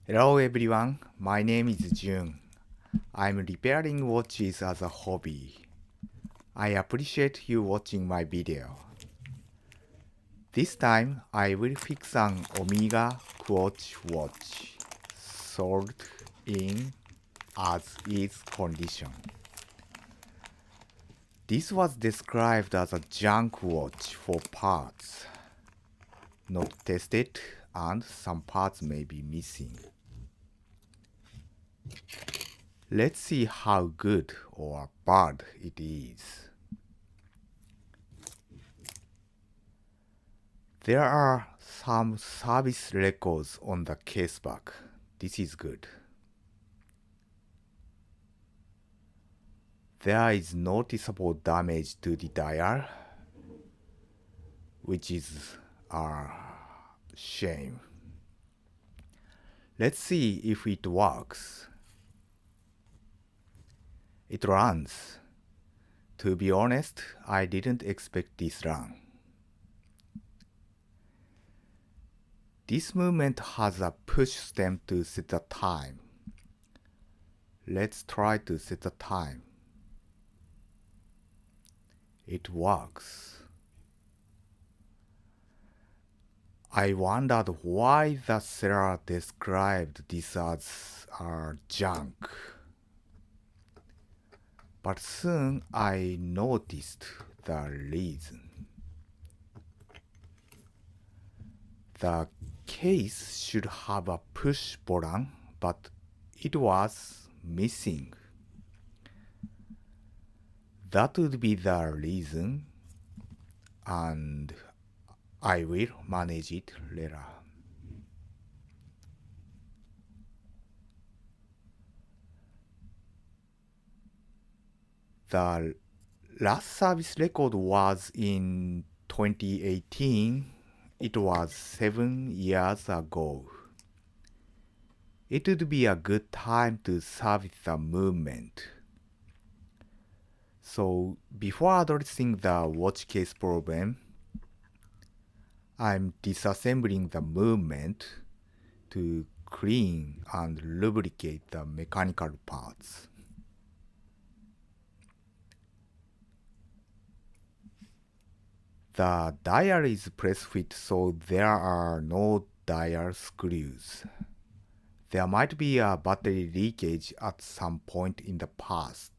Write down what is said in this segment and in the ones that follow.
Hello everyone, my name is Jun. I'm repairing watches as a hobby. I appreciate you watching my video. This time I will fix an Omega quartz watch, sold in as is condition. This was described as a junk watch for parts, not tested, and some parts may be missing. Let's see how good or bad it is. There are some service records on the caseback. This is good. There is noticeable damage to the dial, which is a shame. Let's see if it works. It runs. To be honest, I didn't expect this run. This movement has a push stem to set the time. Let's try to set the time. It works. I wondered why the seller described this as junk. But soon I noticed the reason. The case should have a push button, but it was missing. That would be the reason, and I will manage it later. The last service record was in 2018. It was 7 years ago. It would be a good time to service the movement. So before addressing the watch case problem, I'm disassembling the movement to clean and lubricate the mechanical parts. The dial is press fit, so there are no dial screws. There might be a battery leakage at some point in the past.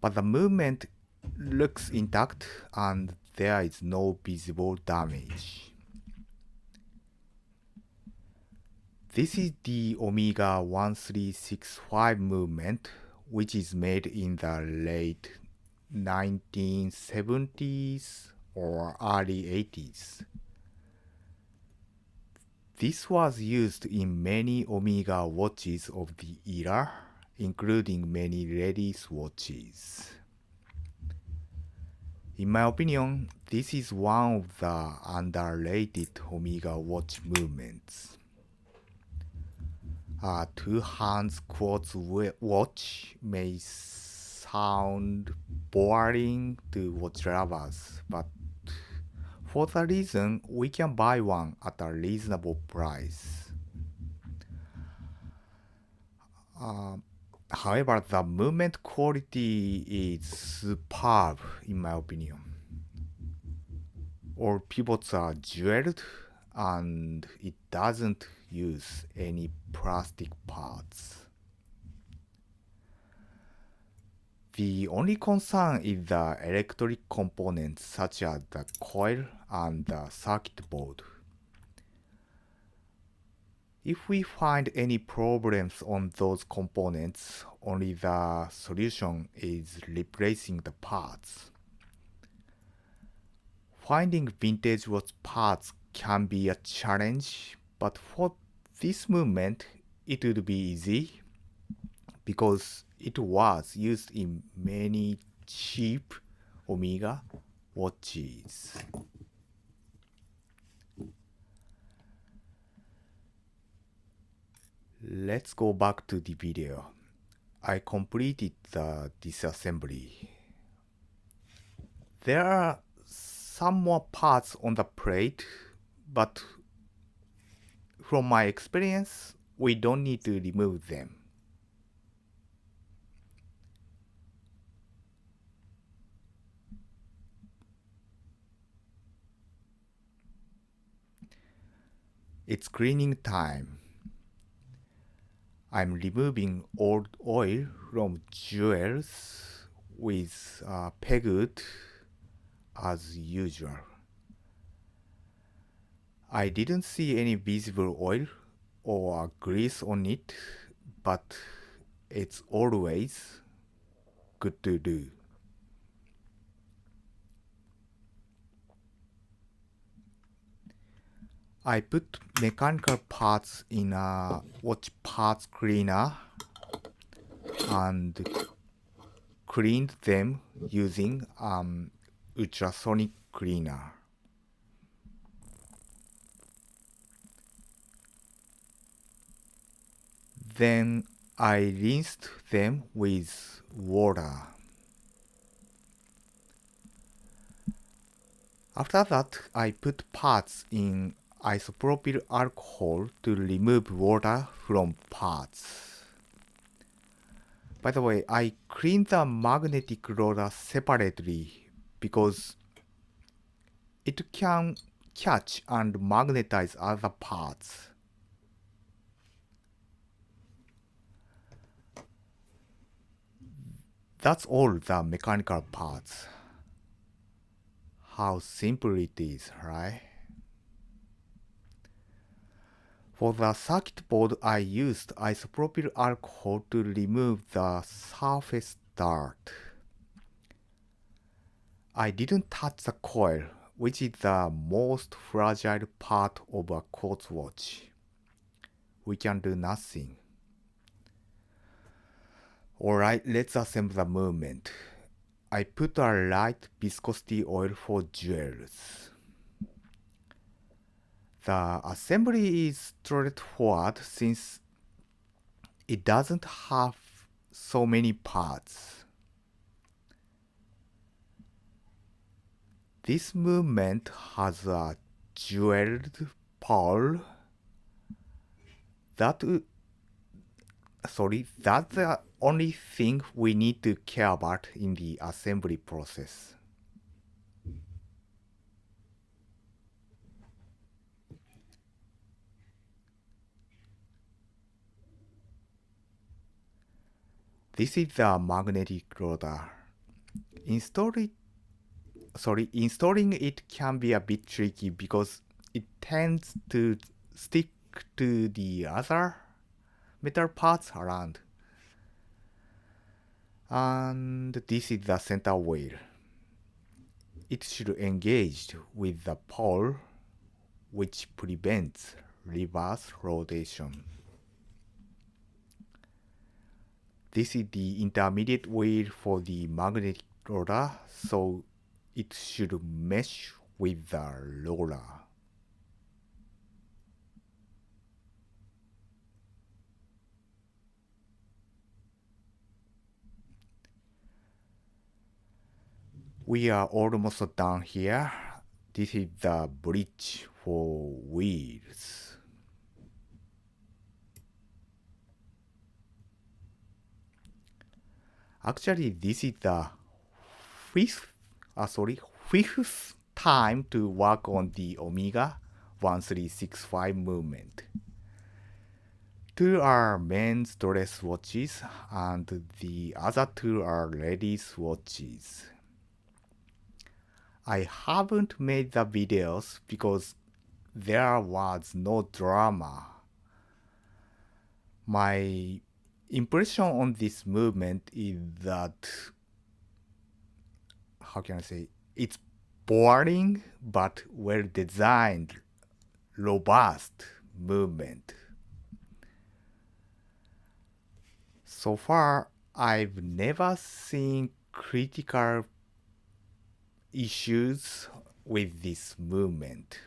But the movement looks intact and there is no visible damage. This is the Omega 1365 movement, which is made in the late 1970s or early 80s. This was used in many Omega watches of the era, including many ladies' watches. In my opinion, this is one of the underrated Omega watch movements. A two-hands quartz watch may sound boring to watch lovers, but for that reason, we can buy one at a reasonable price. However, the movement quality is superb in my opinion. All pivots are jeweled and it doesn't use any plastic parts. The only concern is the electric components such as the coil and the circuit board. If we find any problems on those components, only the solution is replacing the parts. Finding vintage watch parts can be a challenge, but for this movement, it would be easy because it was used in many cheap Omega watches. Let's go back to the video. I completed the disassembly. There are some more parts on the plate, but from my experience, we don't need to remove them. It's cleaning time. I'm removing old oil from jewels with pegged as usual. I didn't see any visible oil or grease on it, but it's always good to do. I put mechanical parts in a watch parts cleaner and cleaned them using ultrasonic cleaner. Then I rinsed them with water. After that, I put parts in isopropyl alcohol to remove water from parts. By the way, I cleaned the magnetic roller separately because it can catch and magnetize other parts. That's all the mechanical parts. How simple it is, right? For the circuit board, I used isopropyl alcohol to remove the surface dirt. I didn't touch the coil, which is the most fragile part of a quartz watch. We can do nothing. Alright, let's assemble the movement. I put a light viscosity oil for jewels. The assembly is straightforward since it doesn't have so many parts. This movement has a jeweled pearl that's the only thing we need to care about in the assembly process. This is the magnetic roller. Installing it can be a bit tricky because it tends to stick to the other metal parts around. And this is the center wheel. It should engage with the pole, which prevents reverse rotation. This is the intermediate wheel for the magnetic roller, so it should mesh with the roller. We are almost done here. This is the bridge for wheels. Actually, this is the fifth time to work on the Omega 1365 movement. Two are men's dress watches and the other two are ladies' watches. I haven't made the videos because there was no drama. My impression on this movement is that, how can I say, it's boring but well designed, robust movement. So far, I've never seen critical issues with this movement.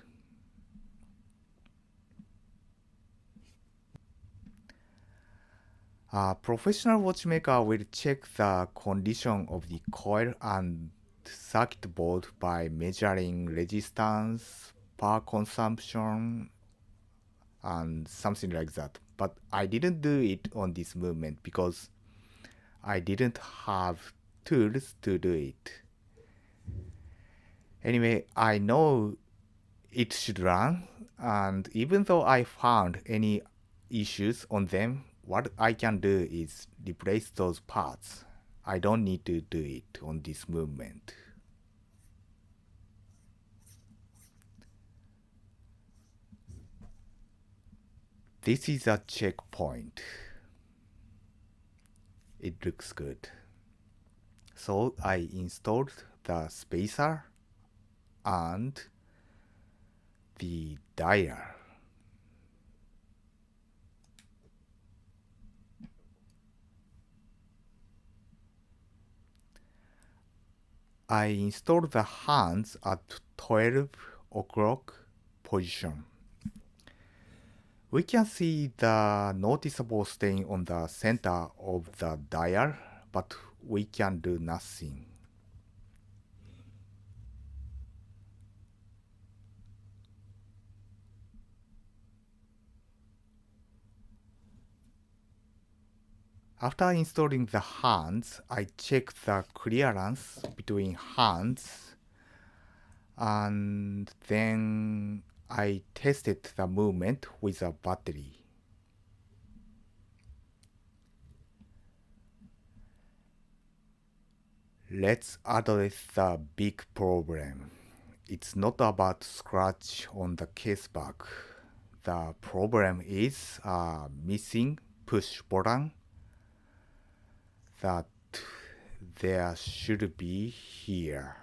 A professional watchmaker will check the condition of the coil and circuit board by measuring resistance, power consumption, and something like that. But I didn't do it on this movement because I didn't have tools to do it. Anyway, I know it should run, and even though I found any issues on them, what I can do is replace those parts. I don't need to do it on this movement. This is a checkpoint. It looks good. So I installed the spacer and the dial. I installed the hands at 12 o'clock position. We can see the noticeable stain on the center of the dial, but we can do nothing. After installing the hands, I check the clearance between hands, and then I tested the movement with a battery. Let's address the big problem. It's not about scratch on the case back. The problem is a missing push button that there should be here.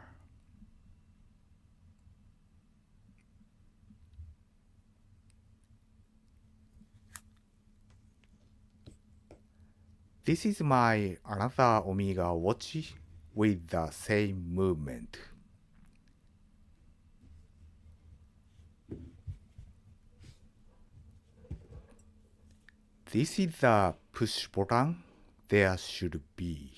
This is my another Omega watch with the same movement. This is the push button there should be.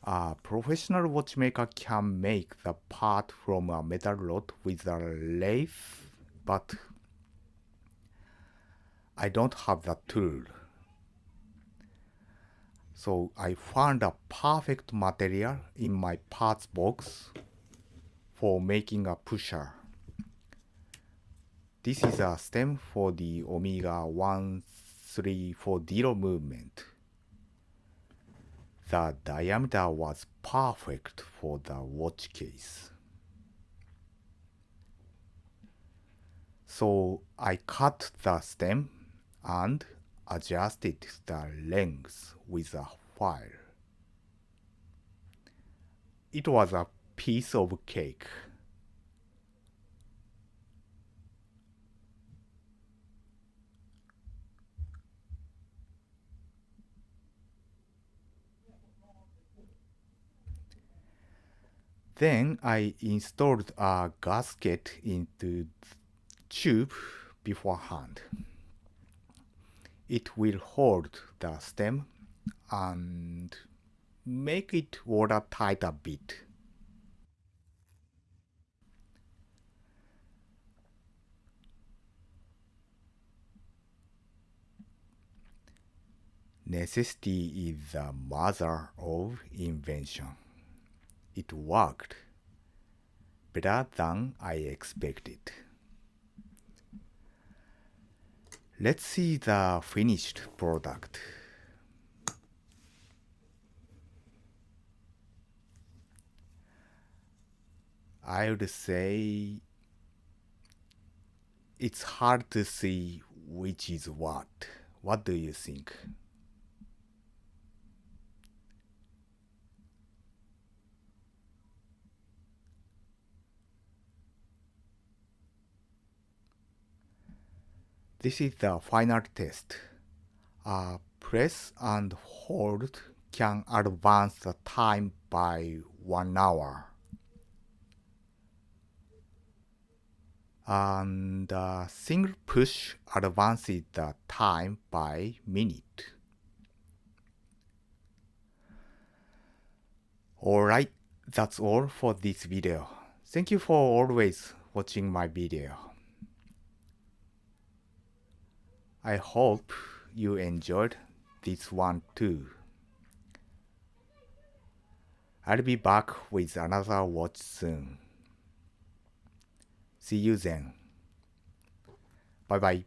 A professional watchmaker can make the part from a metal rod with a lathe, but I don't have that tool. So I found a perfect material in my parts box for making a pusher. This is a stem for the Omega 1340 movement. The diameter was perfect for the watch case. So I cut the stem and adjusted the length with a file. It was a piece of cake. Then I installed a gasket into the tube beforehand. It will hold the stem and make it watertight a bit. Necessity is the mother of invention. It worked better than I expected. Let's see the finished product. I would say it's hard to see which is what. What do you think? This is the final test. Press and hold can advance the time by 1 hour. And a single push advances the time by minute. Alright, that's all for this video. Thank you for always watching my video. I hope you enjoyed this one too. I'll be back with another watch soon. See you then. Bye bye.